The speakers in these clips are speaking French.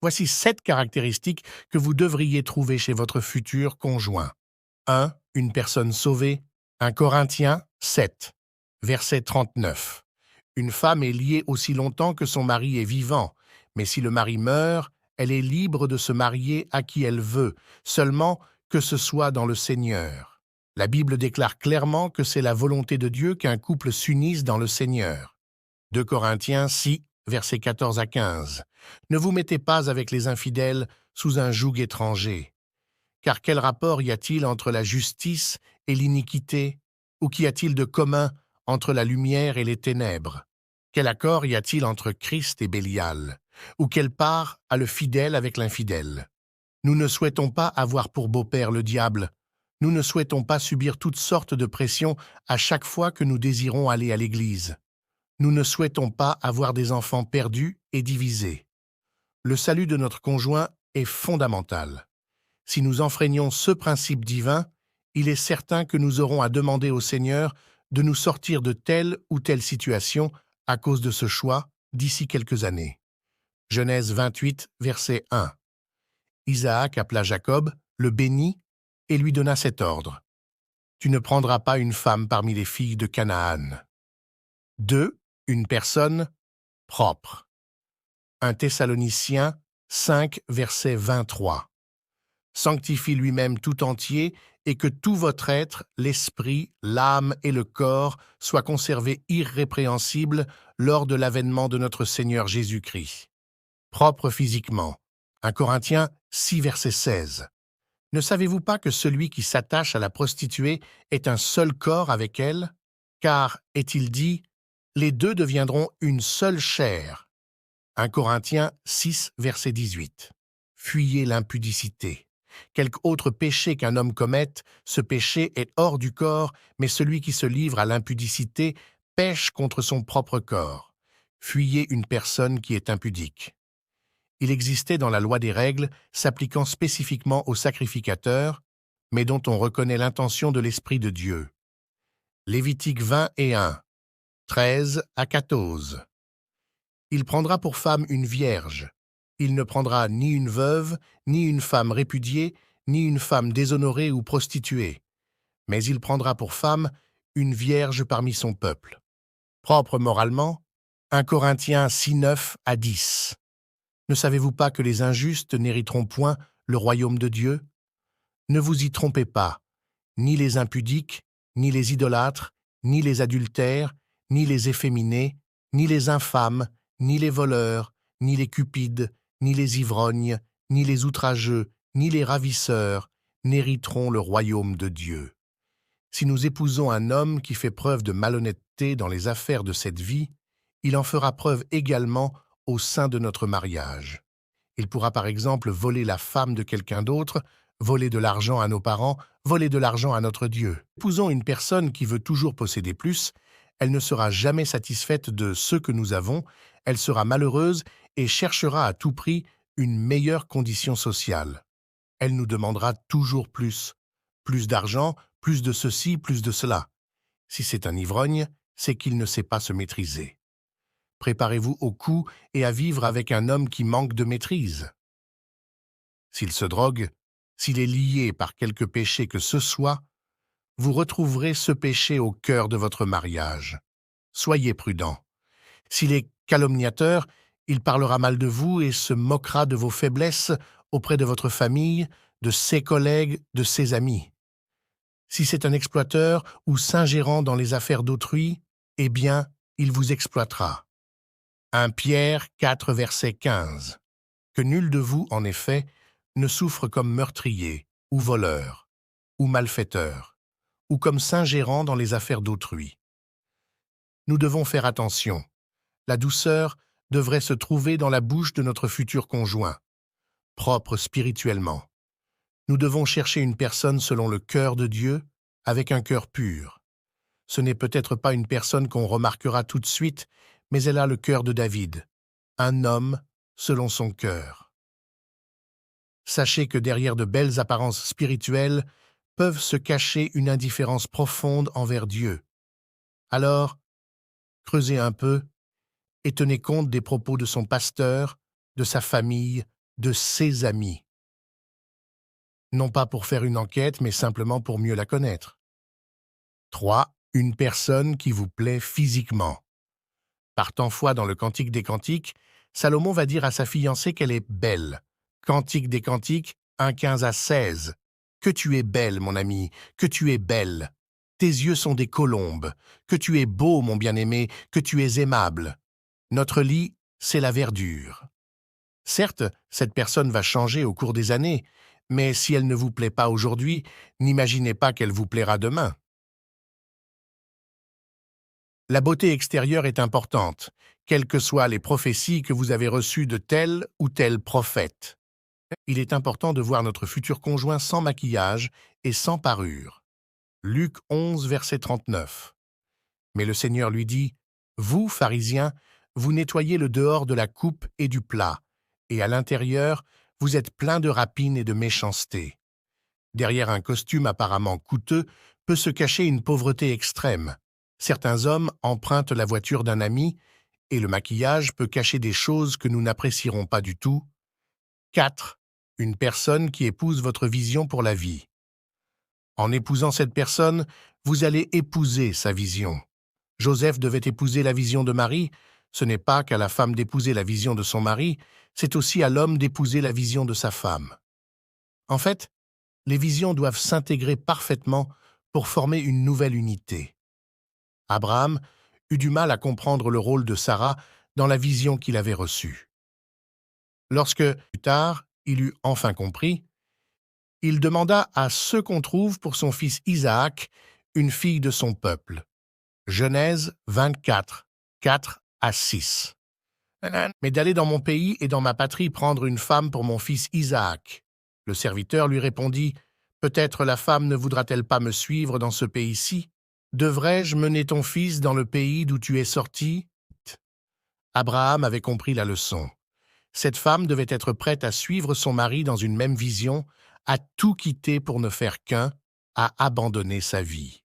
Voici 7 caractéristiques que vous devriez trouver chez votre futur conjoint. 1. Une personne sauvée. 1 Corinthiens 7, verset 39. Une femme est liée aussi longtemps que son mari est vivant, mais si le mari meurt, elle est libre de se marier à qui elle veut, seulement que ce soit dans le Seigneur. La Bible déclare clairement que c'est la volonté de Dieu qu'un couple s'unisse dans le Seigneur. 2 Corinthiens 6, versets 14 à 15. Ne vous mettez pas avec les infidèles sous un joug étranger. Car quel rapport y a-t-il entre la justice et l'iniquité? Ou qu'y a-t-il de commun entre la lumière et les ténèbres? Quel accord y a-t-il entre Christ et Bélial? Ou quelle part a le fidèle avec l'infidèle? Nous ne souhaitons pas avoir pour beau-père le diable. Nous ne souhaitons pas subir toutes sortes de pressions à chaque fois que nous désirons aller à l'église. Nous ne souhaitons pas avoir des enfants perdus et divisés. Le salut de notre conjoint est fondamental. Si nous enfreignons ce principe divin, il est certain que nous aurons à demander au Seigneur de nous sortir de telle ou telle situation à cause de ce choix d'ici quelques années. Genèse 28, verset 1. Isaac appela Jacob, le bénit et lui donna cet ordre. Tu ne prendras pas une femme parmi les filles de Canaan. 2. Une personne propre. 1 Thessaloniciens 5, verset 23. Sanctifie lui-même tout entier et que tout votre être, l'esprit, l'âme et le corps soient conservés irrépréhensibles lors de l'avènement de notre Seigneur Jésus-Christ. Propre physiquement. 1 Corinthiens 6, verset 16. Ne savez-vous pas que celui qui s'attache à la prostituée est un seul corps avec elle? Car, est-il dit, les deux deviendront une seule chair. 1 Corinthiens 6, verset 18. Fuyez l'impudicité. Quelque autre péché qu'un homme commette, ce péché est hors du corps, mais celui qui se livre à l'impudicité pèche contre son propre corps. Fuyez une personne qui est impudique. Il existait dans la loi des règles s'appliquant spécifiquement aux sacrificateurs, mais dont on reconnaît l'intention de l'Esprit de Dieu. Lévitique 20 et 1, 13 à 14. Il prendra pour femme une vierge. Il ne prendra ni une veuve, ni une femme répudiée, ni une femme déshonorée ou prostituée. Mais il prendra pour femme une vierge parmi son peuple. Propre moralement, 1 Corinthiens 6, 9 à 10. Ne savez-vous pas que les injustes n'hériteront point le royaume de Dieu? Ne vous y trompez pas, ni les impudiques, ni les idolâtres, ni les adultères, ni les efféminés, ni les infâmes, ni les voleurs, ni les cupides, ni les ivrognes, ni les outrageux, ni les ravisseurs, n'hériteront le royaume de Dieu. Si nous épousons un homme qui fait preuve de malhonnêteté dans les affaires de cette vie, il en fera preuve également au sein de notre mariage. Il pourra par exemple voler la femme de quelqu'un d'autre, voler de l'argent à nos parents, voler de l'argent à notre Dieu. Épousons une personne qui veut toujours posséder plus, elle ne sera jamais satisfaite de ce que nous avons, elle sera malheureuse et cherchera à tout prix une meilleure condition sociale. Elle nous demandera toujours plus d'argent, plus de ceci, plus de cela. Si c'est un ivrogne, c'est qu'il ne sait pas se maîtriser. Préparez-vous au coup et à vivre avec un homme qui manque de maîtrise. S'il se drogue, s'il est lié par quelque péché que ce soit, vous retrouverez ce péché au cœur de votre mariage. Soyez prudent. S'il est calomniateur, il parlera mal de vous et se moquera de vos faiblesses auprès de votre famille, de ses collègues, de ses amis. Si c'est un exploiteur ou s'ingérant dans les affaires d'autrui, eh bien, il vous exploitera. 1 Pierre 4, verset 15. Que nul de vous, en effet, ne souffre comme meurtrier, ou voleur, ou malfaiteur, ou comme s'ingérant dans les affaires d'autrui. Nous devons faire attention. La douceur devrait se trouver dans la bouche de notre futur conjoint, propre spirituellement. Nous devons chercher une personne selon le cœur de Dieu, avec un cœur pur. Ce n'est peut-être pas une personne qu'on remarquera tout de suite, mais elle a le cœur de David, un homme selon son cœur. Sachez que derrière de belles apparences spirituelles peuvent se cacher une indifférence profonde envers Dieu. Alors, creusez un peu et tenez compte des propos de son pasteur, de sa famille, de ses amis. Non pas pour faire une enquête, mais simplement pour mieux la connaître. 3. Une personne qui vous plaît physiquement. Par temps fois dans le Cantique des Cantiques, Salomon va dire à sa fiancée qu'elle est belle. Cantique des Cantiques 1:15-16. Que tu es belle, mon ami, que tu es belle. Tes yeux sont des colombes. Que tu es beau, mon bien-aimé, que tu es aimable. Notre lit, c'est la verdure. Certes, cette personne va changer au cours des années, mais si elle ne vous plaît pas aujourd'hui, n'imaginez pas qu'elle vous plaira demain. La beauté extérieure est importante, quelles que soient les prophéties que vous avez reçues de tel ou tel prophète. Il est important de voir notre futur conjoint sans maquillage et sans parure. Luc 11, verset 39. Mais le Seigneur lui dit, « Vous, pharisiens, vous nettoyez le dehors de la coupe et du plat, et à l'intérieur, vous êtes pleins de rapine et de méchanceté. » Derrière un costume apparemment coûteux peut se cacher une pauvreté extrême. Certains hommes empruntent la voiture d'un ami, et le maquillage peut cacher des choses que nous n'apprécierons pas du tout. 4. Une personne qui épouse votre vision pour la vie. En épousant cette personne, vous allez épouser sa vision. Joseph devait épouser la vision de Marie. Ce n'est pas qu'à la femme d'épouser la vision de son mari, c'est aussi à l'homme d'épouser la vision de sa femme. En fait, les visions doivent s'intégrer parfaitement pour former une nouvelle unité. Abraham eut du mal à comprendre le rôle de Sarah dans la vision qu'il avait reçue. Lorsque, plus tard, il eut enfin compris, il demanda à ceux qu'on trouve pour son fils Isaac une fille de son peuple. Genèse 24, 4-6. Mais d'aller dans mon pays et dans ma patrie prendre une femme pour mon fils Isaac. Le serviteur lui répondit, « Peut-être la femme ne voudra-t-elle pas me suivre dans ce pays-ci? Devrais-je mener ton fils dans le pays d'où tu es sorti ?» Abraham avait compris la leçon. Cette femme devait être prête à suivre son mari dans une même vision, à tout quitter pour ne faire qu'un, à abandonner sa vie.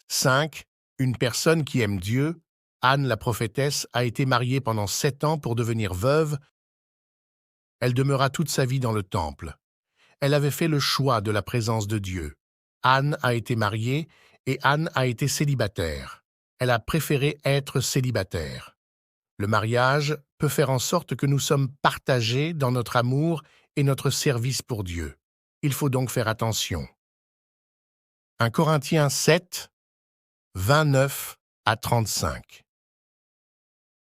5. Une personne qui aime Dieu. Anne la prophétesse a été mariée pendant 7 ans pour devenir veuve. Elle demeura toute sa vie dans le temple. Elle avait fait le choix de la présence de Dieu. Anne a été mariée et Anne a été célibataire. Elle a préféré être célibataire. Le mariage peut faire en sorte que nous sommes partagés dans notre amour et notre service pour Dieu. Il faut donc faire attention. 1 Corinthiens 7, 29-35.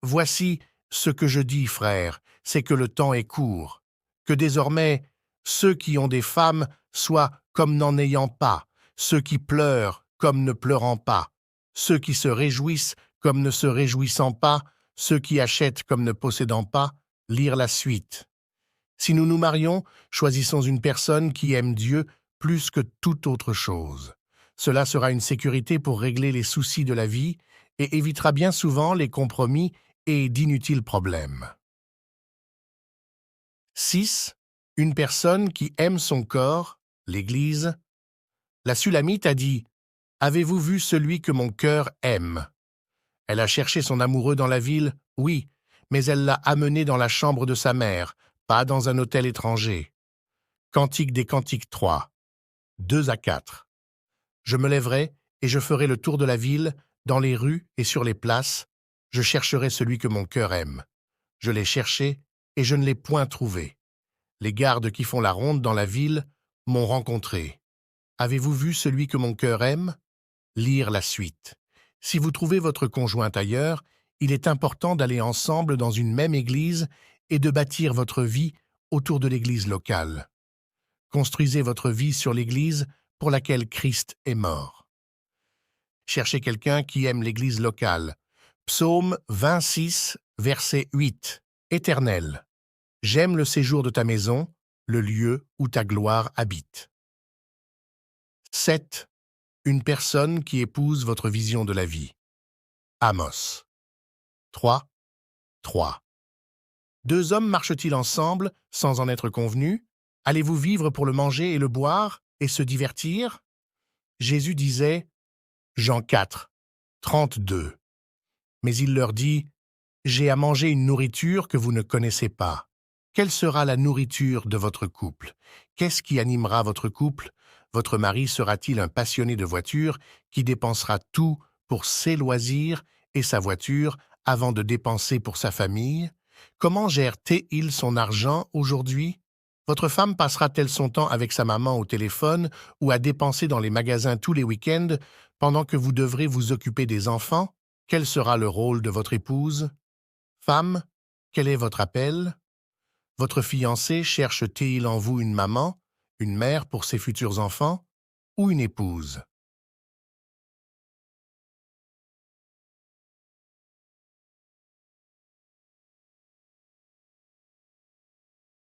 Voici ce que je dis, frères, c'est que le temps est court, que désormais ceux qui ont des femmes soient comme n'en ayant pas, ceux qui pleurent comme ne pleurant pas, ceux qui se réjouissent comme ne se réjouissant pas, ceux qui achètent comme ne possédant pas, lire la suite. Si nous nous marions, choisissons une personne qui aime Dieu plus que toute autre chose. Cela sera une sécurité pour régler les soucis de la vie et évitera bien souvent les compromis et d'inutiles problèmes. 6. Une personne qui aime son corps, l'Église. La Sulamite a dit « Avez-vous vu celui que mon cœur aime ?» Elle a cherché son amoureux dans la ville, oui, mais elle l'a amené dans la chambre de sa mère, pas dans un hôtel étranger. Cantique des Cantiques 3, 2-4. Je me lèverai et je ferai le tour de la ville, dans les rues et sur les places. Je chercherai celui que mon cœur aime. Je l'ai cherché et je ne l'ai point trouvé. Les gardes qui font la ronde dans la ville m'ont rencontré. Avez-vous vu celui que mon cœur aime? Lire la suite. Si vous trouvez votre conjointe ailleurs, il est important d'aller ensemble dans une même église et de bâtir votre vie autour de l'église locale. Construisez votre vie sur l'église pour laquelle Christ est mort. Cherchez quelqu'un qui aime l'église locale. Psaume 26, verset 8. Éternel, j'aime le séjour de ta maison, le lieu où ta gloire habite. 7. Une personne qui épouse votre vision de la vie. Amos 3, 3. Deux hommes marchent-ils ensemble sans en être convenus? Allez-vous vivre pour le manger et le boire et se divertir? Jésus disait, Jean 4, 32. Mais il leur dit, j'ai à manger une nourriture que vous ne connaissez pas. Quelle sera la nourriture de votre couple? Qu'est-ce qui animera votre couple? Votre mari sera-t-il un passionné de voiture qui dépensera tout pour ses loisirs et sa voiture avant de dépenser pour sa famille? Comment gère-t-il son argent aujourd'hui? Votre femme passera-t-elle son temps avec sa maman au téléphone ou à dépenser dans les magasins tous les week-ends pendant que vous devrez vous occuper des enfants? Quel sera le rôle de votre épouse? Femme, quel est votre appel? Votre fiancé cherche-t-il en vous une maman, une mère pour ses futurs enfants ou une épouse?